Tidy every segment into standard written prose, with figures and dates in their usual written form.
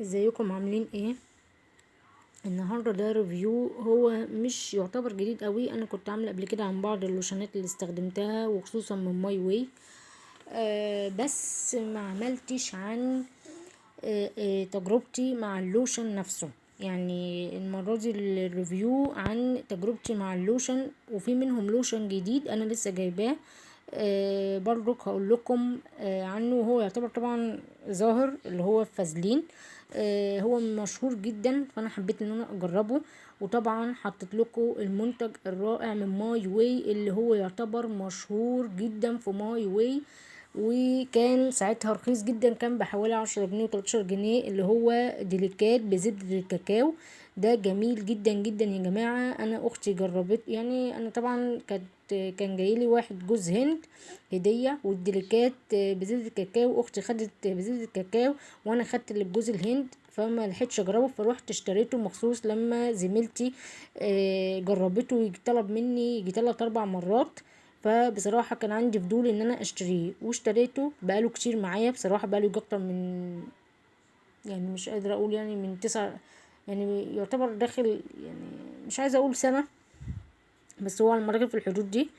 ازيكم عاملين ايه؟ النهارده ده ريفيو، هو مش يعتبر جديد قوي. انا كنت عامله قبل كده عن بعض اللوشنات اللي استخدمتها وخصوصا من ماي واي. بس ما عملتش عن تجربتي مع اللوشن نفسه. يعني المرة دي الريفيو عن تجربتي مع اللوشن، وفي منهم لوشن جديد انا لسه جايباه. برضو هقول لكم عنه. هو يعتبر طبعا ظاهر اللي هو فازلين. هو مشهور جدا، فانا حبيت ان انا اجربه. وطبعا حطيت لكم المنتج الرائع من ماي واي اللي هو يعتبر مشهور جدا في ماي واي، وكان ساعتها رخيص جدا، كان بحوالي 10 جنيه و13 جنيه، اللي هو ديليكات بزبدة الكاكاو. ده جميل جدا جدا يا جماعة. انا اختي جربت، يعني انا طبعا كان جايلي واحد جوز هند هدية، والديليكات بزبدة الكاكاو. اختي خدت بزبدة الكاكاو وانا خدت اللي بجوز الهند، فما لحقتش اجربه، فروحت اشتريته مخصوص لما زميلتي جربته. طلب مني يجي 3 4 مرات، فبصراحة كان عندي فضول ان انا اشتريه واشتريته. بقاله كتير معايا بصراحة، بقاله يجي اكتر من، يعني مش قادرة اقول، يعني من 9، يعني يعتبر داخل، يعني مش عايزة اقول سنة، بس هو على المراكب في الحدود دي.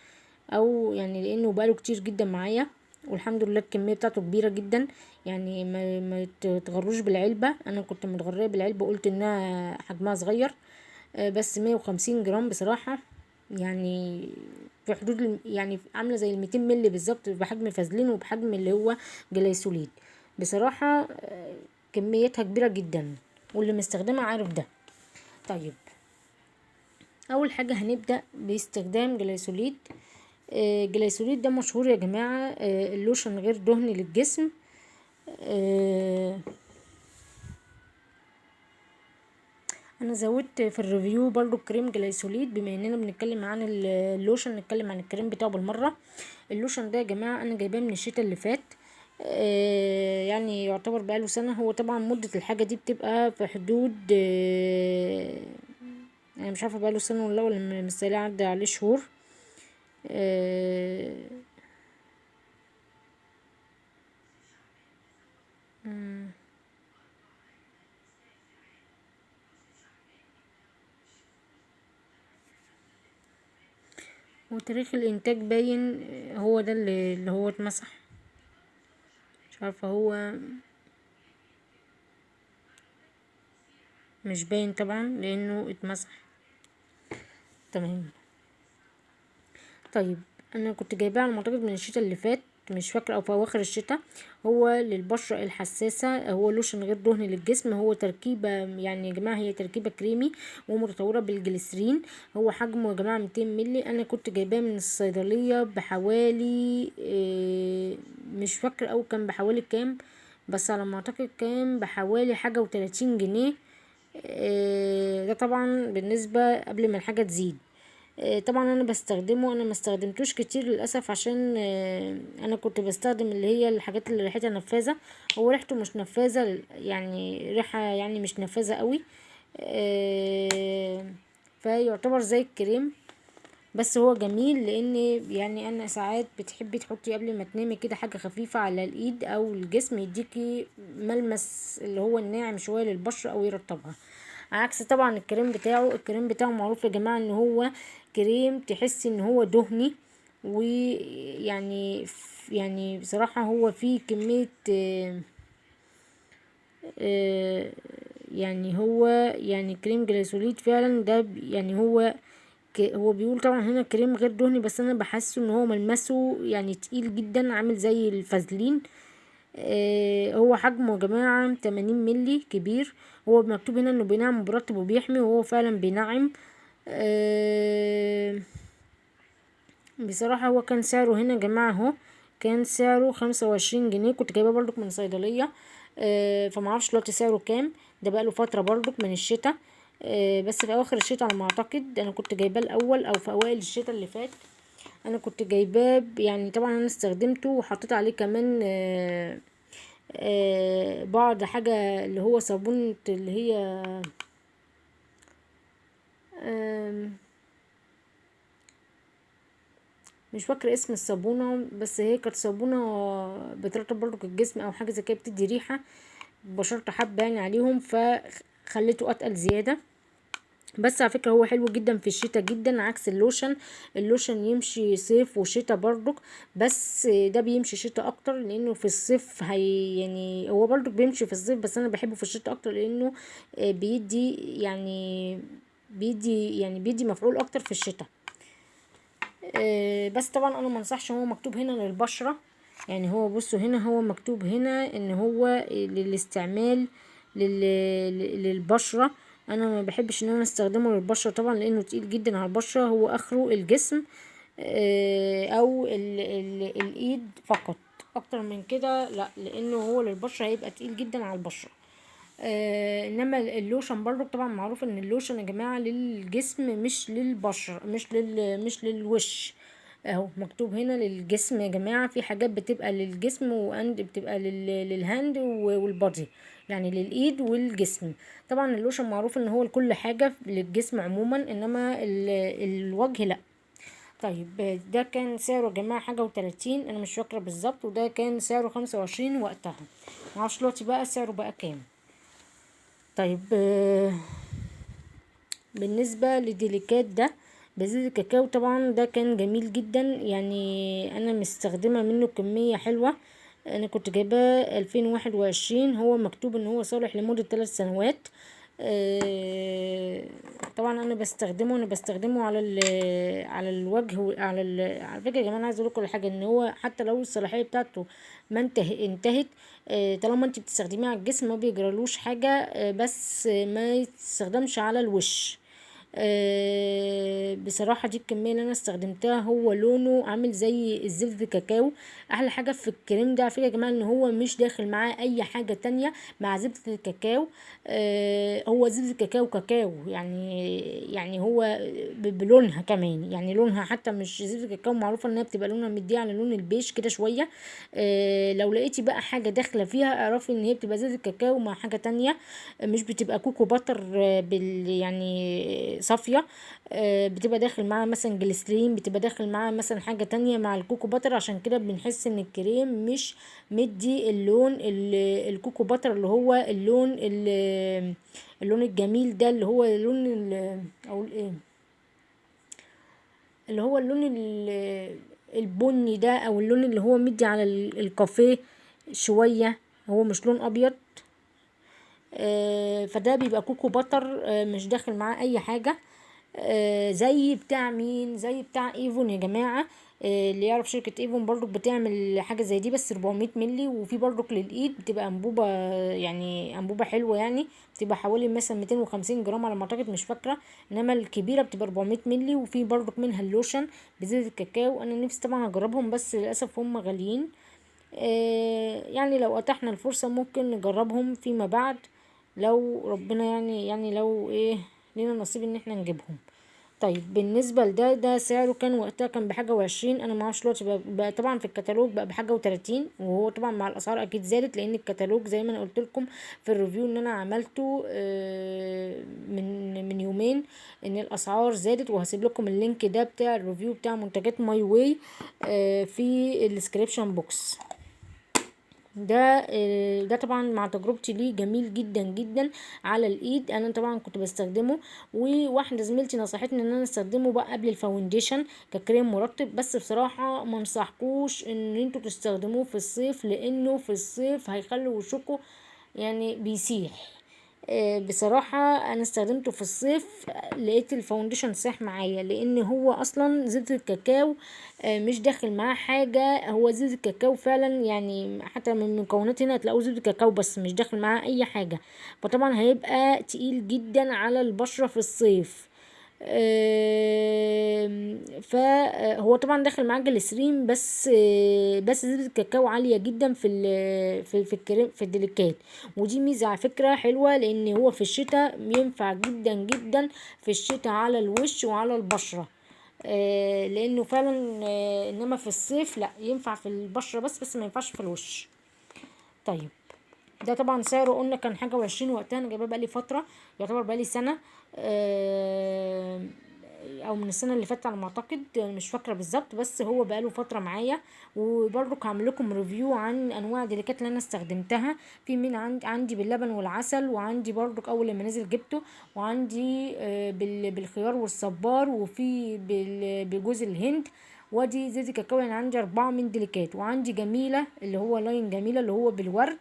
او يعني لانه بقاله كتير جدا معايا، والحمد لله الكمية بتاعته كبيرة جدا. يعني ما تغروش بالعلبة، انا كنت متغرية بالعلبة، قلت انها حجمها صغير. بس 150 جرام بصراحة. يعني في حدود يعني عاملة زي 200 ملي بالظبط، بحجم فازلين وبحجم اللي هو جلايسوليد. بصراحة كميتها كبيرة جدا، واللي مستخدمها عارف ده. طيب، اول حاجة هنبدأ باستخدام جلايسوليد. جلايسوليد ده مشهور يا جماعة، اللوشن غير دهني للجسم. آه، انا زودت في الريفيو برضو كريم جلايسوليد، بما اننا بنتكلم عن اللوشن نتكلم عن الكريم بتاعه بالمرة. اللوشن ده يا جماعة انا جايباه من الشتاء اللي فات. يعني يعتبر بقاله سنة. هو طبعا مدة الحاجة دي بتبقى في حدود يعني مش عارفة بقاله سنة ولا مستني عدى عليه شهور. آه، وتاريخ الانتاج باين، هو ده اللي هو اتمسح. مش عارفة، هو مش باين طبعا لانه اتمسح. تمام. طيب، انا كنت جايباه على ما اعتقد من الشتاء اللي فات، مش فاكره، او في اواخر الشتاء. هو للبشره الحساسه، هو لوشن غير دهني للجسم. هو تركيبه، يعني يا جماعه هي تركيبه كريمي ومتطوره بالجليسرين. هو حجمه يا جماعه 200 ملي. انا كنت جايباه من الصيدليه بحوالي مش فاكره او كان بحوالي كام، بس على ما اعتقد كان بحوالي حاجه و30 جنيه. ده طبعا بالنسبة قبل ما الحاجة تزيد. طبعا انا بستخدمه، انا ما استخدمتوش كتير للاسف، عشان انا كنت بستخدم اللي هي الحاجات اللي ريحتها نفاذة. هو ريحته مش نفاذة، يعني ريحة يعني مش نفاذة قوي. آه، فيعتبر زي الكريم. بس هو جميل، لان يعني انا ساعات بتحبي تحطي قبل ما تنامي كده حاجة خفيفة على الايد او الجسم، يديكي ملمس اللي هو الناعم شوية للبشرة او يرطبها. عكس طبعا الكريم بتاعه معروف يا جماعة ان هو كريم تحسي ان هو دهني. ويعني يعني بصراحة هو فيه كمية آه، يعني هو يعني كريم جليسوليد فعلا ده يعني هو بيقول طبعا هنا كريم غير دهني، بس انا بحسه ان هو ملمسه يعني تقيل جدا، عامل زي الفازلين. هو حجمه يا جماعة 80 ملي، كبير. هو مكتوب هنا انه بينعم وبيرطب وبيحمي، وهو فعلا بينعم. آه، بصراحة هو كان سعره هنا يا جماعة اهو، كان سعره 25 جنيه. كنت جايباه برضك من صيدلية. فمعرفش دلوقتي سعره كام. ده بقاله فترة برضك من الشتاء. بس في اواخر الشتاء على ما اعتقد. انا كنت جايباه الاول او في اوائل الشتاء اللي فات. انا كنت جايباه يعني طبعا انا استخدمته وحطيت عليه كمان بعض حاجة اللي هو صابونة اللي هي آم، مش فاكرة اسم الصابونة، بس هي كانت صابونة بترطب برضو الجسم او حاجة زي كده، بتدي ريحة. بشرت حبة يعني عليهم فخليته اتقل زيادة. بس على فكرة هو حلو جدا في الشتاء جدا عكس اللوشن. اللوشن يمشي صيف وشتاء برضك، بس ده بيمشي شتاء اكتر لانه في الصيف يعني هو برضك بيمشي في الصيف، بس انا بحبه في الشتاء اكتر لانه بيدي يعني بيدي مفعول اكتر في الشتاء. بس طبعا انا منصحش، هو مكتوب هنا للبشرة، يعني هو بصوا هنا هو مكتوب هنا ان هو للاستعمال للبشرة. انا ما بحبش ان انا استخدمه للبشرة طبعا لانه تقيل جدا على البشرة، هو اخره الجسم او الايد فقط، اكتر من كده لا، لانه هو للبشرة هيبقى تقيل جدا على البشرة. انما اللوشن برضو طبعا معروف ان اللوشن يا جماعة للجسم مش للبشرة، مش للوش. اهو مكتوب هنا للجسم يا جماعة، في حاجات بتبقى للجسم واند بتبقى للهاند والبادي، يعني للايد والجسم. طبعا اللوشن معروف ان هو لكل حاجة للجسم عموما، انما الوجه لا. طيب ده كان سعره يا جماعة حاجة و30، انا مش فاكرة بالظبط، وده كان سعره 25 وقتها، معرفش دلوقتي بقى سعره بقى كام. طيب بالنسبة لديليكات ده بزيت الكاكاو طبعا ده كان جميل جدا، يعني انا مستخدمة منه كمية حلوة. انا كنت جايباه 2021، هو مكتوب ان هو صالح لمدة 3 سنوات. طبعا انا بستخدمه على الوجه على فكره يا جماعه انا عايزه اقول لكم على حاجه، ان هو حتى لو الصلاحيه بتاعته ما انتهت، طالما انت بتستخدميه على الجسم ما بيجرالوش حاجه، بس ما يستخدمش على الوش. بصراحة دي الكمية اللي انا استخدمتها، هو لونه عامل زي الزبدة الكاكاو. احلى حاجة في الكريم ده على فكرة يا جماعة ان هو مش داخل معاه اي حاجة تانية مع زبدة الكاكاو. هو زبدة الكاكاو كاكاو، يعني هو بلونها كمان، يعني لونها حتى مش زبدة الكاكاو معروفة انها بتبقى لونها مديه على لون البيج كده شوية. لو لقيتي بقى حاجة داخلة فيها اعرفي ان هي بتبقى زبدة الكاكاو مع حاجة تانية، مش بتبقى كوكو باتر يعني صافية. بتبقى داخل معاها مثلا جليسرين، بتبقى داخل معاها مثلا حاجة تانية مع الكوكو باتر، عشان كده بنحس ان الكريم مش مدي اللون الكوكو باتر اللي هو اللون الجميل ده، اللي هو اللون او ايه، اللي هو اللون البني ده، او اللون اللي هو مدي على الكافيه شوية، هو مش لون ابيض. فده بيبقى كوكو باتر، مش داخل معاه اي حاجة. زي بتاع مين، زي بتاع ايفون يا جماعة. اللي يعرف شركة ايفون برضو بتعمل حاجة زي دي بس 400 ملي، وفي برضو للايد بتبقى انبوبة، يعني انبوبة حلوة، يعني بتبقى حوالي مثلا 250 جرام على ما اعتقد مش فاكرة، انما الكبيرة بتبقى 400 ملي. وفي برضو منها اللوشن بزيت الكاكاو، انا نفسي طبعا اجربهم بس للاسف هم غاليين. يعني لو اتحنا الفرصة ممكن نجربهم فيما بعد، لو ربنا يعني لو ايه لينا نصيب ان احنا نجيبهم. طيب بالنسبة ده سعره كان وقتها كان بحاجة و20، انا معرفش دلوقتي بقى طبعا في الكتالوج بقى بحاجة و30، وهو طبعا مع الاسعار اكيد زادت، لان الكتالوج زي ما انا قلت لكم في الريفيو ان انا عملته من يومين، ان الاسعار زادت. وهسيب لكم اللينك ده بتاع الريفيو بتاع منتجات ماي واي في الديسكريبشن بوكس. ده طبعا مع تجربتي ليه جميل جدا جدا على الايد، انا طبعا كنت بستخدمه، وواحده زميلتي نصحتني ان انا استخدمه بقى قبل الفاونديشن ككريم مرطب، بس بصراحه ما انصحكوش ان انتوا تستخدموه في الصيف، لانه في الصيف هيخلي وشكوا يعني بيسيح. بصراحة انا استخدمته في الصيف، لقيت الفاونديشن ساح معايا، لان هو اصلا زيت الكاكاو مش داخل معاه حاجة، هو زيت الكاكاو فعلا، يعني حتى من المكونات هنا هتلاقوه زيت الكاكاو بس مش داخل معاه اي حاجة، فطبعا هيبقى تقيل جدا على البشرة في الصيف. فهو طبعا داخل معاه جليسرين، بس زيت الكاكاو عالية جدا في الكريم في الديليكات، ودي ميزة على فكرة حلوة، لان هو في الشتاء ينفع جدا جدا في الشتاء على الوش وعلى البشرة. لانه فعلا انما في الصيف لا، ينفع في البشرة بس ما ينفعش في الوش. طيب ده طبعا سعره قلنا كان حاجة و20 وقتها، انا جايباه بقالي فترة، يعتبر بقالي سنة. او من السنه اللي فاتت على ما اعتقد، مش فاكره بالظبط، بس هو بقاله فتره معايا. وبرضو هعمل لكم ريفيو عن انواع الديليكات اللي انا استخدمتها. في من عندي باللبن والعسل، وعندي برضو اول لما نزل جبته، وعندي بالخيار والصبار، وفي بجوز الهند، وادي زيت الكاكاو. يعني عندي 4 من ديليكات. وعندي جميله اللي هو لاين جميله اللي هو بالورد.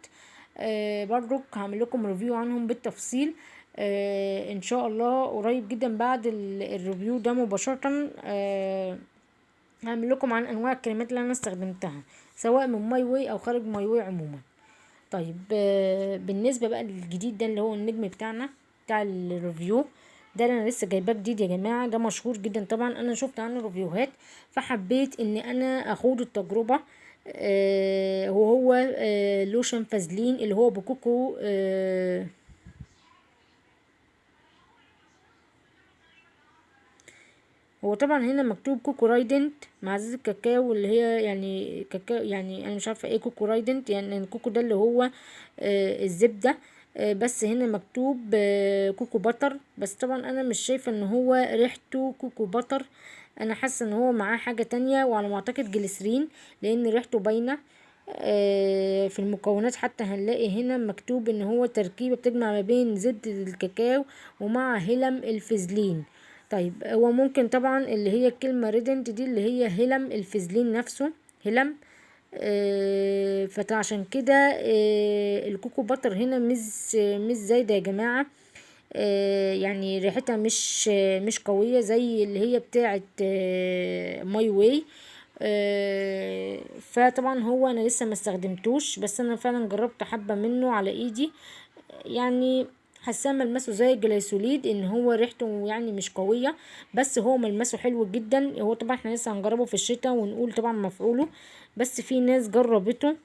برضو هعمل لكم ريفيو عنهم بالتفصيل ان شاء الله قريب جدا بعد الريفيو ده مباشرة. هعمل لكم عن انواع الكريمات اللي انا استخدمتها، سواء من ماي واي او خارج ماي واي عموما. طيب بالنسبة بقى للجديد ده اللي هو النجم بتاعنا بتاع الريفيو ده، اللي انا لسه جايباه جديد يا جماعة. ده مشهور جدا طبعا، انا شفت عنه ريفيوهات، فحبيت ان انا اخوض التجربة. وهو لوشن فازلين اللي هو بكوكو. هو طبعا هنا مكتوب كوكو رايدنت مع زيت الكاكاو، اللي هي يعني كاكاو، يعني انا مش عارفه ايه كوكو رايدنت. يعني الكوكو ده اللي هو الزبده. بس هنا مكتوب كوكو باتر. بس طبعا انا مش شايفه ان هو ريحته كوكو باتر. انا حاسه ان هو معاه حاجه تانية، وعلى ما اعتقد جليسرين، لان ريحته باينه. في المكونات حتى هنلاقي هنا مكتوب ان هو تركيبه بتجمع ما بين زبده الكاكاو ومع هلم الفازلين. طيب هو ممكن طبعا اللي هي الكلمة ريدنت دي اللي هي هلم الفازلين نفسه، هلم. فعشان كده الكوكو باتر هنا مش زايدة يا جماعة. يعني ريحتها مش قوية زي اللي هي بتاعة ماي واي. فطبعا هو انا لسه ما استخدمتوش، بس انا فعلا جربت حبة منه على ايدي. يعني حاساه ملمسه زي الجليسوليد، ان هو ريحته يعني مش قويه، بس هو ملمسه حلو جدا. هو طبعا احنا لسه هنجربه في الشتاء ونقول طبعا مفعوله، بس في ناس جربته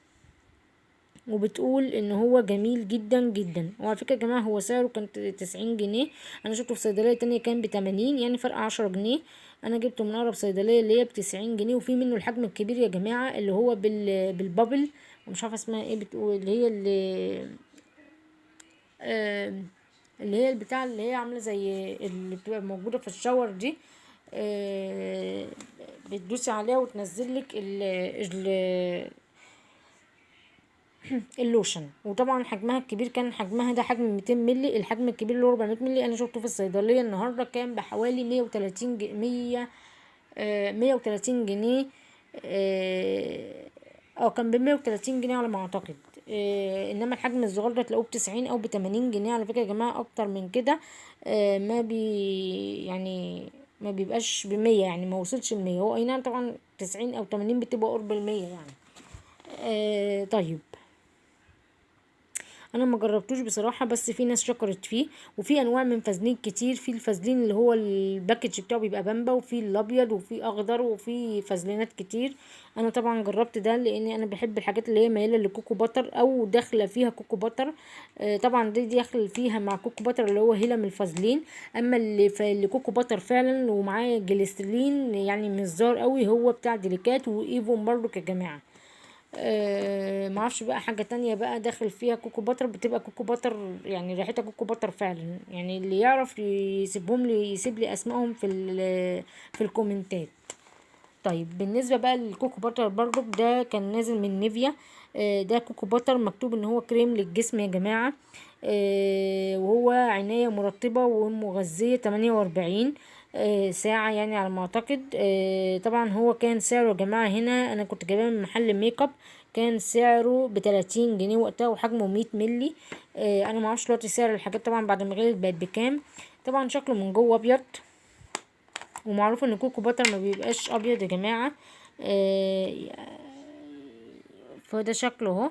وبتقول ان هو جميل جدا جدا. وعلى فكره يا جماعه هو سعره كان 90 جنيه. انا شفته في صيدليه تانية كان ب80، يعني فرق 10 جنيه. انا جبته من اقرب صيدليه اللي هي ب90 جنيه. وفي منه الحجم الكبير يا جماعه اللي هو بالبابل، ومش عارفه اسمها ايه، بتقول اللي هي آه اللي هي البتاع اللي هي عامله زي اللي بتبقى موجوده في الشاور دي. آه بتدوسي عليها وتنزلك اللوشن. وطبعا حجمها الكبير كان حجمها ده حجم 200 مللي. الحجم الكبير اللي هو 400 مللي انا شفته في الصيدليه النهارده كان بحوالي 130 100 130 جنيه. كان ب130 جنيه على ما اعتقد. انما الحجم الصغير ده تلاقوه ب90 او ب80 جنيه. على فكره يا جماعه اكتر من كده ما يعني ما بيبقاش ب100، يعني ما وصلش ل100. هو اي نعم طبعا 90 او 80 بتبقى قرب ال100 يعني. طيب انا ما جربتوش بصراحه، بس في ناس شكرت فيه. وفي انواع من فازلين كتير. في الفازلين اللي هو الباكج بتاعه بيبقى بامبا، وفي الابيض، وفي اخضر، وفي فازلينات كتير. انا طبعا جربت ده لان انا بحب الحاجات اللي هي مايله للكوكو باتر او داخله فيها كوكو باتر. طبعا دي داخل فيها مع كوكو باتر اللي هو هيلا من الفازلين. اما اللي كوكو باتر فعلا ومعاه جليسرين يعني مش زار قوي، هو بتاع ديليكات وايفون برضو يا جماعه. معرفش بقى حاجة تانية بقى داخل فيها كوكو باتر، بتبقى كوكو باتر يعني ريحتها كوكو باتر فعلا. يعني اللي يعرف يسيبهم لي، يسيب لي اسمائهم في الكومنتات. طيب بالنسبة بقى للكوكو باتر برضو ده كان نازل من نيفيا. ده كوكو باتر مكتوب ان هو كريم للجسم يا جماعة. وهو عناية مرطبة ومغذية 48 ساعة يعني على ما اعتقد. طبعا هو كان سعره يا جماعة، هنا انا كنت جايباه من محل ميك اب، كان سعره ب30 جنيه وقتها، وحجمه 100 ملي. انا معرفش دلوقتي سعر الحاجات طبعا بعد ما غليت بقت بكام. طبعا شكله من جوه ابيض، ومعروف ان كوكو باتر ما بيبقاش ابيض يا جماعه. آه فده شكله اهو.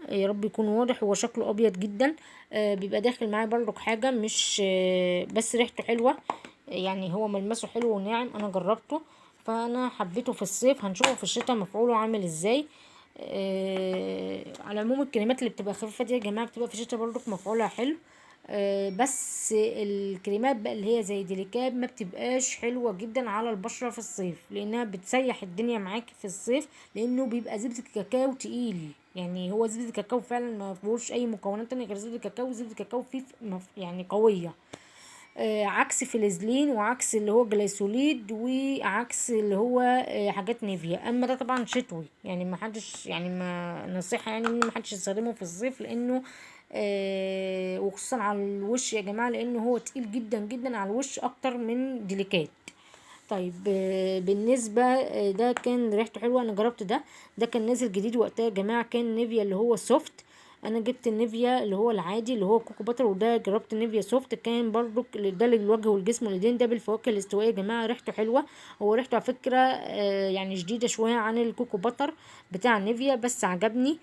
يا رب يكون واضح، هو شكله ابيض جدا. بيبقى داخل معاه برضك حاجه مش بس ريحته حلوه. يعني هو ملمسه حلو وناعم، انا جربته فانا حبيته في الصيف. هنشوفه في الشتاء مفعوله عامل ازاي. على العموم الكريمات اللي بتبقى خفيفه دي يا جماعه بتبقى في الشتاء برضك مفعولها حلو. بس الكريمات بقى اللي هي زي ديليكاب ما بتبقاش حلوة جدا على البشرة في الصيف، لانها بتسيح الدنيا معاكي في الصيف، لانه بيبقى زبدة الكاكاو تقيل. يعني هو زبدة الكاكاو فعلا ما فيهوش اي مكونات تانية غير زبدة الكاكاو. زبدة الكاكاو فيه يعني قوية. عكس فلازلين وعكس اللي هو جليسوليد وعكس اللي هو حاجات نيفيا. اما ده طبعا شتوي، يعني ما حدش، يعني ما نصيحة يعني ان ما حدش يستخدمه في الصيف، لانه وخصوصا على الوش يا جماعة، لانه هو تقيل جدا جدا على الوش اكتر من ديليكات. طيب بالنسبة ده كان ريحته حلوة، انا جربت ده كان نازل جديد وقتها يا جماعة، كان نيفيا اللي هو سوفت. انا جبت النيفيا اللي هو العادي اللي هو كوكو باتر، وده جربت النيفيا سوفت، كان برضو ده للوجه والجسم واليدين، ده بالفواكه الاستوائية يا جماعة، ريحته حلوة. هو ريحته على فكرة يعني شديدة شوية عن الكوكو باتر بتاع نيفيا، بس عجبني.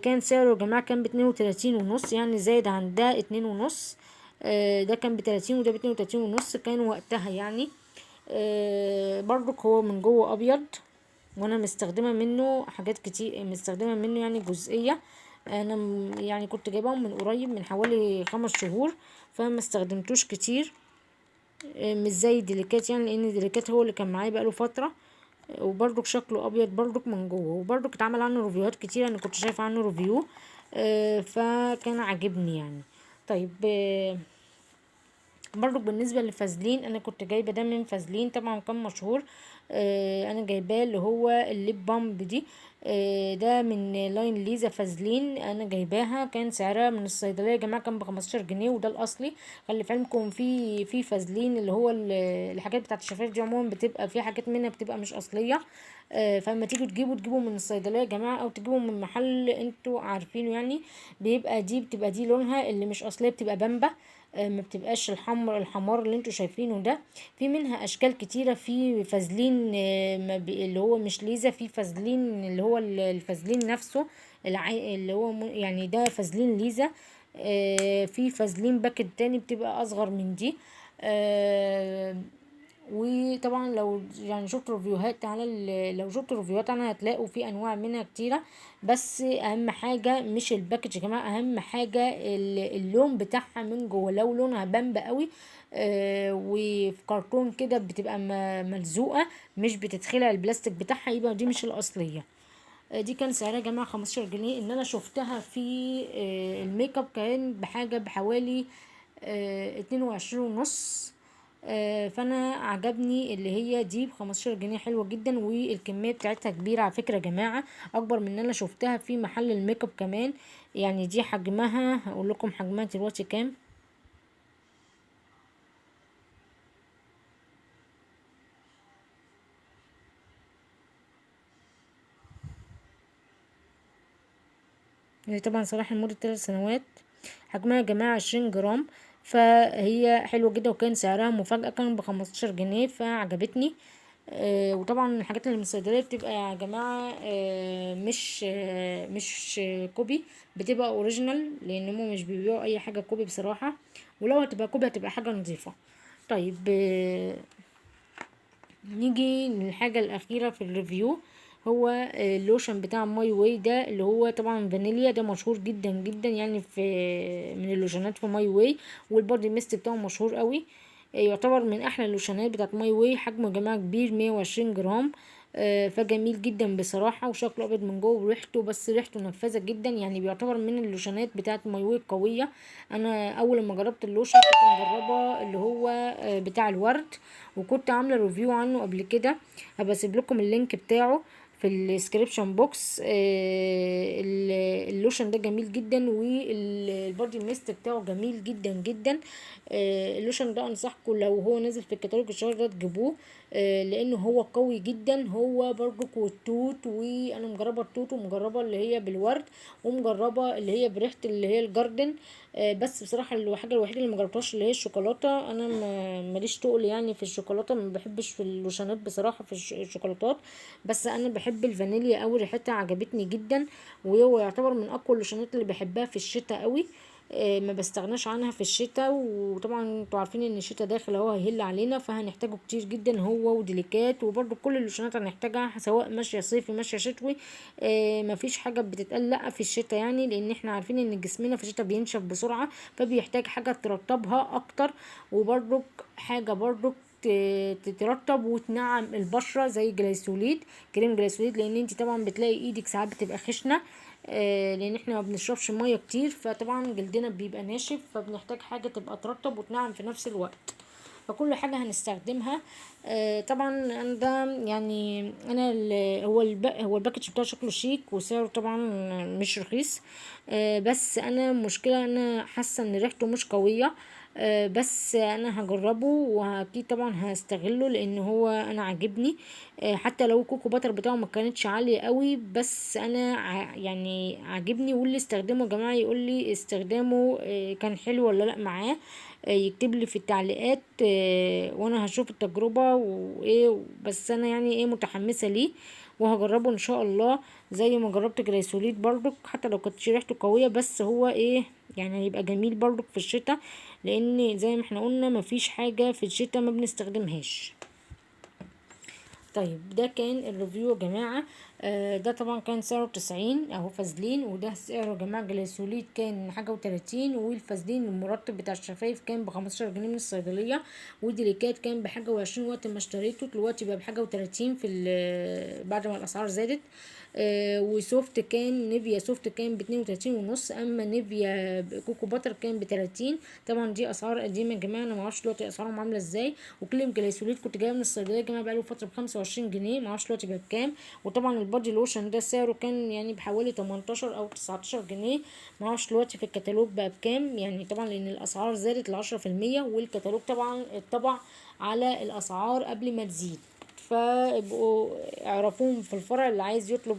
كان سعره يا جماعة كان ب32 ونص، يعني زايد عن ده 2 ونص. ده كان ب30 وده ب32 ونص كان وقتها يعني. برضك هو من جوه ابيض، وانا مستخدمه منه حاجات كتير، مستخدمه منه يعني جزئيه. انا يعني كنت جايباهم من قريب من حوالي 5 شهور، فما استخدمتوش كتير. مش زي ديليكات يعني، لان ديليكات هو اللي كان معايا بقاله فتره. وبرضك شكله ابيض برضك من جوه، وبرضك اتعمل عنه ريفيوهات كتير، انا كنت شايفه عنه ريفيو. فكان عاجبني يعني. طيب برضو بالنسبة لفازلين، انا كنت جايبة ده من فازلين طبعا، كان مشهور. انا جايباه اللي هو الليب بامب دي. ده من لاين ليزا فازلين، انا جايباها كان سعرها من الصيدلية يا جماعة كان ب15 جنيه، وده الاصلي. خلي في علمكم في فازلين اللي هو الحاجات بتاعت الشفايف دي عموما بتبقى في حاجات منها بتبقى مش اصلية. فلما تيجوا تجيبوا من الصيدلية يا جماعة، او تجيبوا من محل انتوا عارفينه يعني، بتبقى دي لونها اللي مش اصلية، بتبقى بامبا. ما بتبقاش الحمار اللي انتوا شايفينه ده. في منها اشكال كتيره، في فازلين اللي هو مش ليزا، في فازلين اللي هو الفازلين نفسه، اللي هو يعني ده فازلين ليزا. في فازلين باكت تاني بتبقى اصغر من دي. آه، وطبعا لو يعني شفت ريفيوهات على لو شفت ريفيوهات عنها هتلاقوا في انواع منها كتيره. بس اهم حاجه مش الباكج يا جماعه، اهم حاجه اللون بتاعها من جوه. لو لونها بامبا قوي وفي كرتون كده بتبقى ملزوقه، مش بتتخلع البلاستيك بتاعها، يبقى دي مش الاصليه. دي كان سعرها يا جماعه 15 جنيه. ان انا شفتها في الميك اب كان بحاجه بحوالي 22 ونص. فانا عجبني اللي هي دي ب15 جنيه، حلوه جدا، والكميه بتاعتها كبيره على فكره يا جماعه، اكبر من ان انا شفتها في محل الميك اب كمان. يعني دي حجمها، هقول لكم حجمها دلوقتي كام. هي طبعا صلاح لمدة 3 سنوات. حجمها يا جماعة 20 جرام. فهي حلوة جدا، وكان سعرها مفاجأة كان ب15 جنيه، فعجبتني. وطبعا الحاجات اللي من الصيدلية بتبقى يا جماعة مش كوبي، بتبقى اوريجينال، لان هم مش بيبيعوا اي حاجة كوبي بصراحة. ولو هتبقى كوبي هتبقى حاجة نظيفة. طيب نيجي للحاجة الأخيرة في الريفيو. هو اللوشن بتاع ماي واي ده، اللي هو طبعا فانيليا، ده مشهور جدا جدا يعني في من اللوشنات في ماي واي. والبودي ميست بتاعه مشهور قوي. يعتبر من احلى اللوشنات بتاعت ماي واي، حجمه يا جماعه كبير 120 جرام. فجميل جدا بصراحه، وشكله ابيض من جوه، وريحته بس ريحته نفاذه جدا، يعني بيعتبر من اللوشنات بتاعت ماي واي قويه. انا اول ما جربت اللوشن كنت مجربه اللي هو بتاع الورد، وكنت عامله ريفيو عنه قبل كده، هبقى اسيب لكم اللينك بتاعه في الديسكريبشن بوكس. اللوشن ده جميل جدا، والبودي ميست بتاعه جميل جدا جدا. اللوشن ده انصحكم لو هو نازل في الكتالوج الشهر ده تجيبوه، لانه هو قوي جدا. هو برضك والتوت، وانا مجربه التوت، ومجربه اللي هي بالورد، ومجربه اللي هي بريحه اللي هي الجاردن. بس بصراحه الحاجه الوحيده اللي مجربتهاش اللي هي الشوكولاته. انا ماليش تقل يعني في الشوكولاته، ما بحبش في اللوشنات بصراحه في الشوكولاتات. بس انا بحب الفانيليا قوي، ريحتها عجبتني جدا، وهو يعتبر من اقوى اللوشنات اللي بحبها في الشتاء قوي. ما بستغناش عنها في الشتاء. وطبعا انتوا عارفين ان الشتاء داخل اهو هيهل علينا، فهنحتاجه كتير جدا هو وديليكات، وبرده كل اللوشنات هنحتاجها سواء ماشيه صيفي ماشيه شتوي. مفيش حاجه بتتقال لا في الشتاء، يعني لان احنا عارفين ان جسمنا في الشتاء بينشف بسرعه، فبيحتاج حاجه ترطبها اكتر. وبرده حاجه برده تترطب وتنعم البشره زي جليسوليد، كريم جليسوليد، لان انت طبعا بتلاقي ايدك ساعات بتبقى خشنه. لان احنا ما بنشربش ميه كتير، فطبعا جلدنا بيبقى ناشف، فبنحتاج حاجه تبقى ترطب وتنعم في نفس الوقت. فكل حاجة هنستخدمها. طبعا انا ده يعني انا هو الباكج بتاعه شكله شيك، وسعره طبعا مش رخيص. بس انا مشكلة انا حاسة ان ريحته مش قوية. بس انا هجربه، واكيد طبعا هستغله لان هو انا عاجبني. حتى لو الكوكو باتر بتاعه ما كانتش عالية قوي، بس انا يعني عاجبني. واللي استخدمه يا جماعة يقول لي استخدامه كان حلو ولا لا معاه. يكتب لي في التعليقات، وانا هشوف التجربة وايه. بس انا يعني ايه متحمسة ليه، وهجربه ان شاء الله زي ما جربت جليسوليت برضك، حتى لو كانت ريحته قوية. بس هو ايه يعني هيبقى جميل برضك في الشتاء، لان زي ما احنا قلنا مفيش حاجة في الشتاء ما بنستخدمهاش. طيب ده كان الريفيو يا جماعة. ده طبعا كان سعره 90 اهو فازلين، وده سعره يا جماعة جليسوليت كان حاجة و30، والفازلين المرطب بتاع الشفايف كان ب15 جنيه من الصيدلية، وديليكات كان بحاجة و20 وقت ما اشتريته، دلوقتي بقى بحاجة و30 بعد ما الاسعار زادت. وسوفت كان نيفيا سوفت كان ب32 ونص، اما نيفيا كوكو باتر كان ب30. طبعا دي اسعار قديمة يا جماعة، انا معرفش دلوقتي اسعارهم عاملة ازاي. وكليم جليسوليت كنت جايبه من الصيدليه يا جماعه بقاله فتره ب25 جنيه، معرفش دلوقتي بقى بكام. وطبعا البادي لوشن ده سعره كان يعني بحوالي 18 او 19 جنيه، معرفش دلوقتي في الكتالوج بقى بكام. يعني طبعا لان الاسعار زادت ل10%، والكتالوج طبعا اتطبع على الاسعار قبل ما تزيد. فابقوا اعرفوهم في الفرع اللي عايز يطلب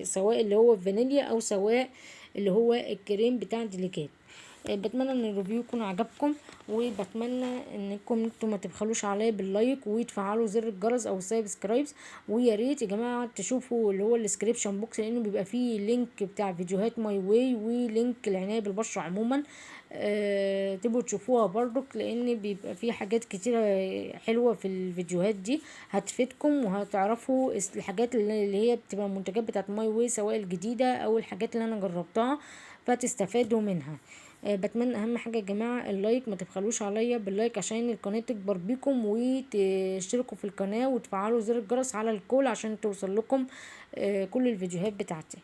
سواء اللي هو الفانيليا او سواء اللي هو الكريم بتاع ديليكات. بتمنى ان الريفيو يكون عجبكم، وبتمنى انكم انتوا ما تبخلوش عليا باللايك وتفعلوا زر الجرس او السبسكرايبس. ويا ريت يا جماعه تشوفوا اللي هو الديسكريبشن بوكس، لانه بيبقى فيه لينك بتاع فيديوهات ماي واي، ولينك العنايه بالبشره عموما. تبقوا تشوفوها برضك، لان بيبقى فيه حاجات كتيره حلوه في الفيديوهات دي هتفيدكم، وهتعرفوا الحاجات اللي هي بتبقى المنتجات بتاعت ماي واي، سواء الجديده او الحاجات اللي انا جربتها، فتستفادوا منها. بتمنى اهم حاجه يا جماعه اللايك، ما تبخلوش عليا باللايك عشان القناه تكبر بيكم، وتشتركوا في القناه وتفعلوا زر الجرس على الكل عشان توصل لكم كل الفيديوهات بتاعتي.